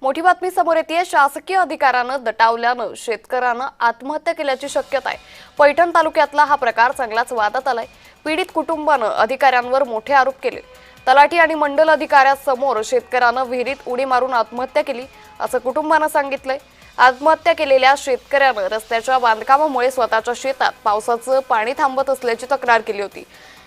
मोठी बातमी समोर येते। शासकीय अधिकाऱ्यानं दटावल्यानं शेतकऱ्यानं आत्महत्या केल्याची शक्यता आहे। पैठण तालुक्यातला हा प्रकार चांगलाच वादात आलाय। पीडित कुटुंबानं अधिकाऱ्यांवर मोठे आरोप केले। तलाठी आणि मंडल अधिकाऱ्यासमोर शेतकऱ्यानं विहिरीत उडी मारून आत्महत्या केली असं कुटुंबानं सांगितलंय। आत्महत्या केलेल्या शेतकऱ्यानं रस्त्याच्या बांधकामामुळे स्वतःच्या शेतात पावसाचं पाणी थांबत असल्याची तक्रार केली होती।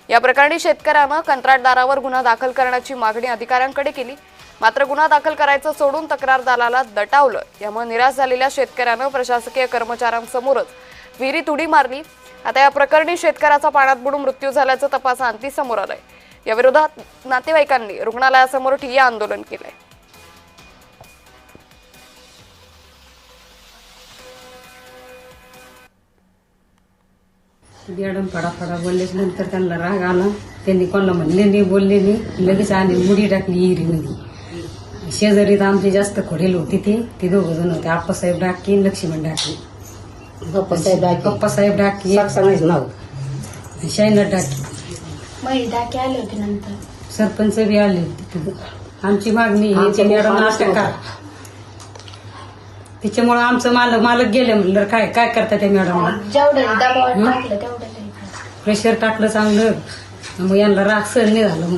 या प्रकरणी शेतकऱ्यानं कंत्राटदारावर गुन्हा दाखल करण्याची मागणी अधिकाऱ्यांकडे केली। मात्र गुन्हा दाखल करायचं सोडून तक्रारदाराला दटावलं। यामुळे निराश झालेल्या शेतकऱ्यानं प्रशासकीय कर्मचाऱ्यांसमोरच विहिरीत उडी मारली। आता या प्रकरणी शेतकऱ्याचा पाण्यात बुडून मृत्यू झाल्याचं तपासाअंती समोर आलंय। या विरोधात नातेवाईकांनी रुग्णालयासमोर ठिय्या आंदोलन केलंय। मॅडम फडाफडा बोलले, नंतर त्यांना राग आला। त्यांनी कोणाला म्हणले नाही, बोलले नाही, लगेच आणि मुडी टाकली विहिरीमध्ये। शेजारीत आमचे जास्त खोडेल होते ते दोघ जण होते, आप्पासाहेब डाके, लक्ष्मण डाके, पप्पासाहेब डाके, नाव शायनाथ डाके, महेश डाके आले होते। नंतर सरपंच बी आले होते। आमची मागणी आहे मॅडम अटक करा। त्याच्यामुळे आमचं मालक गेले म्हणलं काय काय करता त्या मॅडमला। जेवढं दबावात टाकलं तेवढं प्रेशर टाकलं चांगलं, मग यांना राग सहन नाही झालं। मग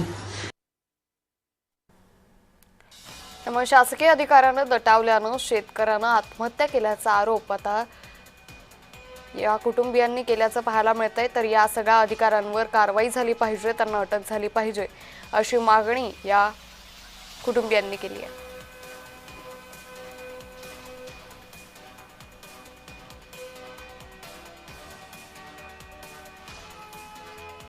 त्यामुळे शासकीय अधिकाऱ्यानं दटावल्यानं शेतकऱ्यानं आत्महत्या केल्याचा आरोप आता या कुटुंबियांनी केल्याचं पाहायला मिळतंय। तर या सगळ्या अधिकाऱ्यांवर कारवाई झाली पाहिजे, त्यांना अटक झाली पाहिजे अशी मागणी या कुटुंबियांनी केली आहे।